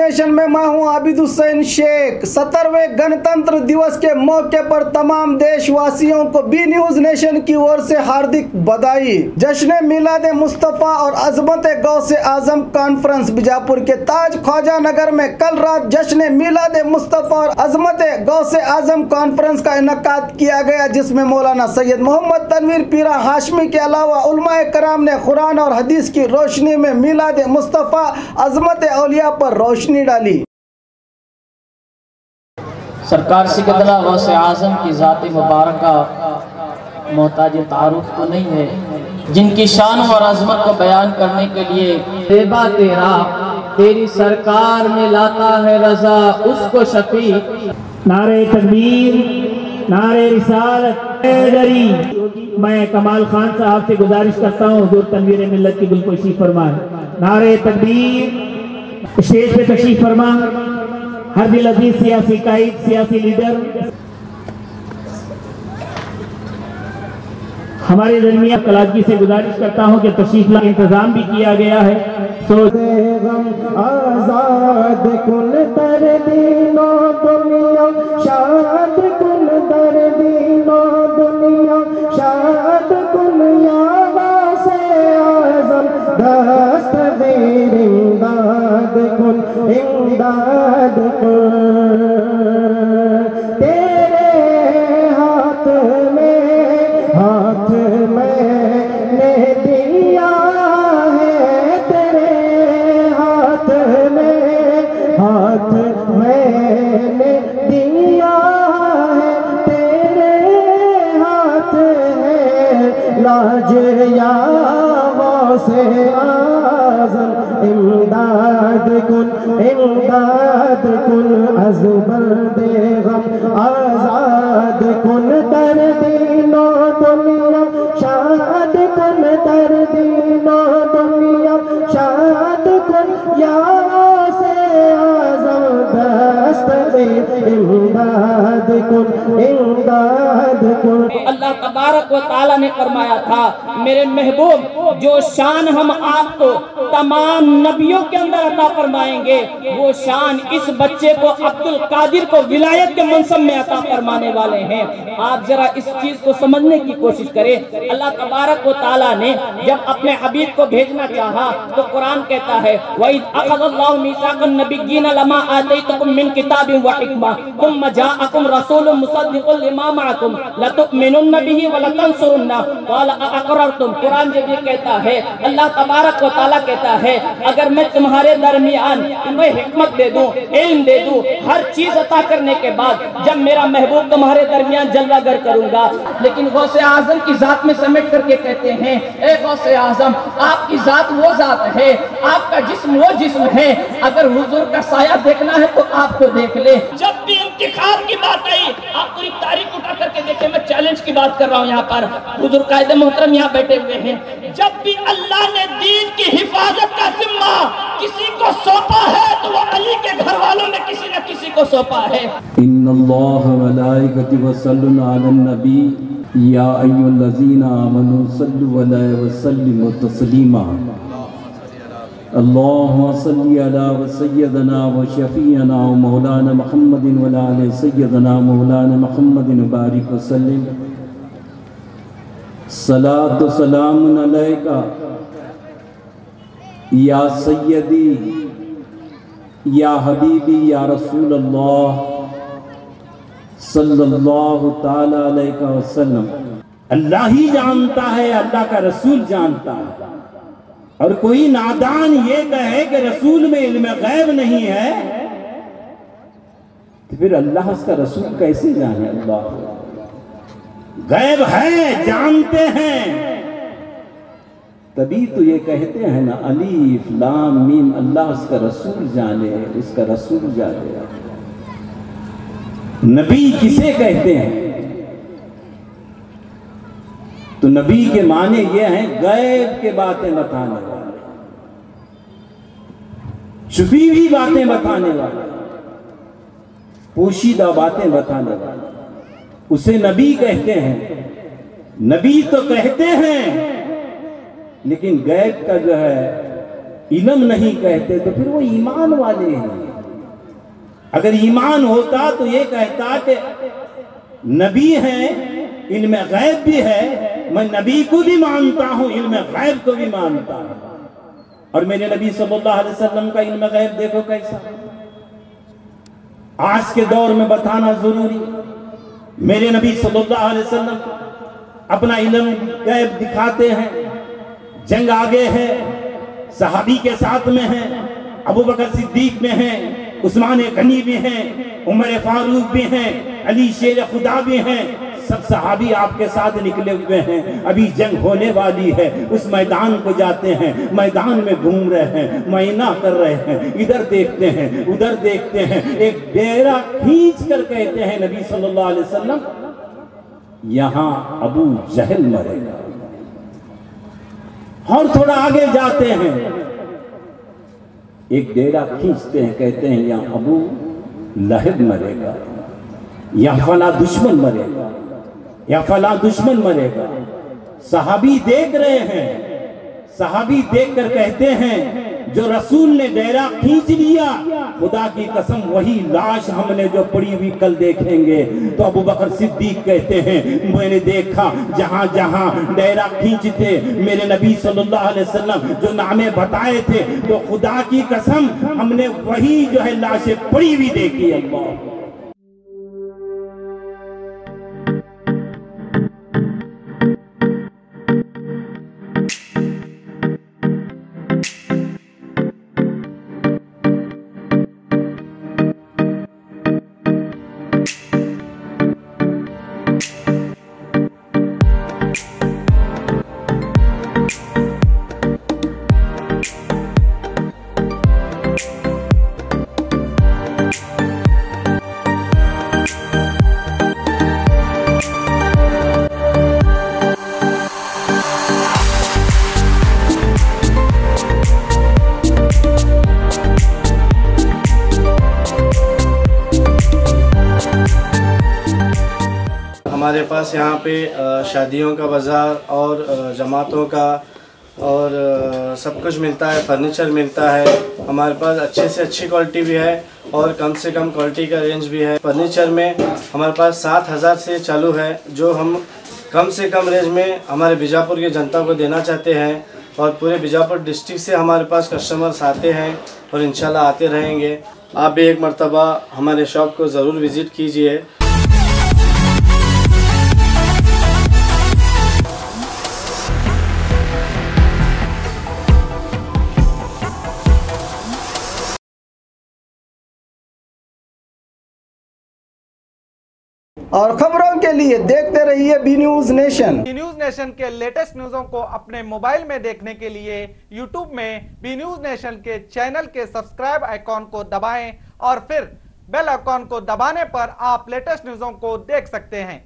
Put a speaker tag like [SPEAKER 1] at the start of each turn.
[SPEAKER 1] Nation میں میں ہوں عابد حسین شیخ۔ 70ویں گنتنتر دیوس کے موقع پر تمام دیش واسیوں کو بی نیوز نیشن کی اور سے ہاردک بدائی۔ جشن میلاد مصطفیٰ اور عظمت غوث اعظم کانفرنس بیجاپور کے تاج خواجہ نگر میں کل رات جشن میلاد مصطفیٰ اور عظمت غوث اعظم کانفرنس کا انعقاد کیا گیا، جس میں مولانا سید محمد تنویر پیرا ہاشمی کے علاوہ علماء کرام نے قرآن اور حدیث کی روشنی میں میلاد مصطفیٰ عظمت اولیاء پر روشنی ڈالی۔
[SPEAKER 2] سرکار سیدنا غوث اعظم کی ذات مبارکہ محتاج تعارف تو نہیں ہے، جن کی شان اور عظمت کو بیان کرنے کے لیے
[SPEAKER 3] دیبا تیرا تیری سرکار میں لاتا ہے رضا اس کو شفیع۔
[SPEAKER 4] نعرہ تکبیر، نعرہ رسالت، حیدری۔ میں کمال خان صاحب سے گزارش کرتا ہوں حضور تنویر ملت کی گلپوشی فرمائے۔ نعرہ تکبیر۔ اسٹیج پہ تشریف فرما ہر دل عزیز سیاسی قائد، سیاسی لیڈر ہمارے درمیان کلاجی سے گزارش کرتا ہوں کہ تشریف لا انتظام بھی کیا گیا ہے۔
[SPEAKER 5] غم آزاد کن در دین و دنیا، شاد کن در دین و دنیا، شاد کن یا غوث اعظم، دست دیر امداد کن، امداد کن۔ تیرے ہاتھ میں نے دیا ہے، تیرے ہاتھ میں نے دیا ہے، تیرے ہاتھ ہے لاج یا غوث اعظم، امداد کن، امداد کن، از برد غم آزاد کن، در دین و دنیا شاد کن، در دین و دنیا شاد کن، یا غوث اعظم، دست دے امداد کن، امداد کن۔
[SPEAKER 2] اللہ تبارک و تعالیٰ نے فرمایا تھا میرے محبوب جو شان ہم آپ کو تمام نبیوں کے اندر عطا فرمائیں گے، وہ شان اس بچے کو عبد القادر کو ولایت کے منصب میں عطا فرمانے والے ہیں۔ آپ ذرا اس چیز کو سمجھنے کی کوشش کریں۔ اللہ تبارک و تعالیٰ نے جب اپنے حبیب کو بھیجنا چاہا تو قرآن کہتا ہے وَإِذْ أَخَذَ اللَّهُ مِيثَاقَ النَّبِيِّينَ لَمَا آتَيْتُكُم مِّن كِتَابٍ وَحِكْمَةٍ ثُمَّ جَاءَكُمْ رَسُولٌ مُصَدِّقٌ لِّمَا مَعَكُمْ لَتُؤْمِنُنَّ بِهِ وَلَتَنصُرُنَّهُ قَالَ أَأَقْرَرْتُمْ۔ قرآن جب یہ کہتا ہے، اللہ تبارک و تعالیٰ کہتا ہے اگر میں تمہارے درمیان تمہیں حکمت دے دوں، علم دے دوں، ہر چیز عطا کرنے کے بعد جب میرا محبوب تمہارے درمیان جلوہ گر کروں گا، لیکن غوث اعظم کی ذات میں سمیٹ کر کے کہتے ہیں اے غوث اعظم آپ کی ذات وہ ذات ہے، آپ کا جسم وہ جسم ہے، اگر حضور کا سایہ دیکھنا ہے تو آپ کو دیکھ لے۔ جب بھی انتخاب کی بات آئی آپ پوری تاریخ اٹھا کر کے دیکھیں، میں چیلنج کی بات کر رہا ہوں یہاں پر، حضور قائد محترم یہاں بیٹھے ہوئے ہیں، جب بھی اللہ نے دین کی حفاظت کا ذمہ کسی کو سونپا ہے تو وہ علی کے گھر والوں نے کسی نہ کسی کو سونپا ہے۔
[SPEAKER 6] ان اللہ ملائکۃ یصلون علی النبی یا ایھا الذین آمنوا صلوا علیہ وسلموا تسلیما۔ اللہم صلی علی سیدنا و شفیعنا و مولانا محمد و علی سیدنا مولانا محمد بارک وسلم۔ صلاۃ و سلام علیکہ یا سیدی یا حبیبی یا رسول اللہ صلی اللہ تعالی علیہ وسلم۔
[SPEAKER 4] اللہ ہی جانتا ہے، اللہ کا رسول جانتا ہے، اور کوئی نادان یہ کہے کہ رسول میں علم غیب نہیں ہے تو پھر اللہ اس کا رسول کیسے جانے؟ اللہ غیب ہے، جانتے ہیں، تبھی تو یہ کہتے ہیں نا الف لام میم، اللہ اس کا رسول جانے، اس کا رسول جانے۔ نبی کسے کہتے ہیں؟ تو نبی کے معنی یہ ہیں غیب کے باتیں بتانے والے، چھپی ہوئی باتیں بتانے والے، پوشیدہ باتیں بتانے والے، اسے نبی کہتے ہیں۔ نبی تو کہتے ہیں لیکن غیب کا جو ہے علم نہیں کہتے، تو پھر وہ ایمان والے ہیں۔
[SPEAKER 7] اگر ایمان ہوتا تو یہ کہتا کہ نبی ہیں، علم غیب بھی ہے، میں نبی کو بھی مانتا ہوں، علم غیب کو بھی مانتا ہوں۔ اور میرے نبی صلی اللہ علیہ وسلم کا علم غیب دیکھو کیسا۔ آج کے دور میں بتانا ضروری، میرے نبی صلی اللہ علیہ وسلم اپنا علم غیب دکھاتے ہیں، جنگ آگے ہے، صحابی کے ساتھ میں ہیں، ابو بکر صدیق میں ہیں، عثمان غنی بھی ہیں، عمر فاروق بھی ہیں، علی شیر خدا بھی ہیں، سب صحابی آپ کے ساتھ نکلے ہوئے ہیں۔ ابھی جنگ ہونے والی ہے، اس میدان کو جاتے ہیں، میدان میں گھوم رہے ہیں، معائنہ کر رہے ہیں، ادھر دیکھتے ہیں ادھر دیکھتے ہیں، ایک ڈیرا کھینچ کر کہتے ہیں نبی صلی اللہ علیہ وسلم یہاں ابو جہل مرے گا۔ اور تھوڑا آگے جاتے ہیں، ایک ڈیرا کھینچتے ہیں، کہتے ہیں یہاں ابو لہب مرے گا، یا فلاں دشمن مرے گا، یا فلاں دشمن مرے گا۔ صحابی دیکھ رہے ہیں، صحابی دیکھ کر کہتے ہیں جو رسول نے ڈیرا کھینچ لیا، خدا کی قسم وہی لاش ہم نے جو پڑی ہوئی کل دیکھیں گے۔ تو ابو بکر صدیق کہتے ہیں میں نے دیکھا جہاں جہاں ڈیرا کھینچتے میرے نبی صلی اللہ علیہ وسلم جو نامے بتائے تھے، تو خدا کی قسم ہم نے وہی جو ہے لاشیں پڑی ہوئی دیکھی۔ اللہ
[SPEAKER 8] ہمارے پاس یہاں پہ شادیوں کا بازار اور جماعتوں کا اور سب کچھ ملتا ہے، فرنیچر ملتا ہے۔ ہمارے پاس اچھے سے اچھی کوالٹی بھی ہے اور کم سے کم کوالٹی کا رینج بھی ہے۔ فرنیچر میں ہمارے پاس 7,000 سے چالو ہے، جو ہم کم سے کم رینج میں ہمارے بیجاپور کی جنتا کو دینا چاہتے ہیں، اور پورے بیجاپور ڈسٹرکٹ سے ہمارے پاس کسٹمرز آتے ہیں اور انشاءاللہ آتے رہیں گے۔ آپ بھی ایک مرتبہ ہمارے شاپ کو ضرور وزٹ کیجئے۔
[SPEAKER 1] اور خبروں کے لیے دیکھتے رہیے B news nation.
[SPEAKER 9] B news nation کے لیٹسٹ نیوزوں کو اپنے موبائل میں دیکھنے کے لیے یوٹیوب میں بی نیوز نیشن کے چینل کے سبسکرائب آئیکن کو دبائیں، اور پھر بیل آئیکن کو دبانے پر آپ لیٹسٹ نیوزوں کو دیکھ سکتے ہیں۔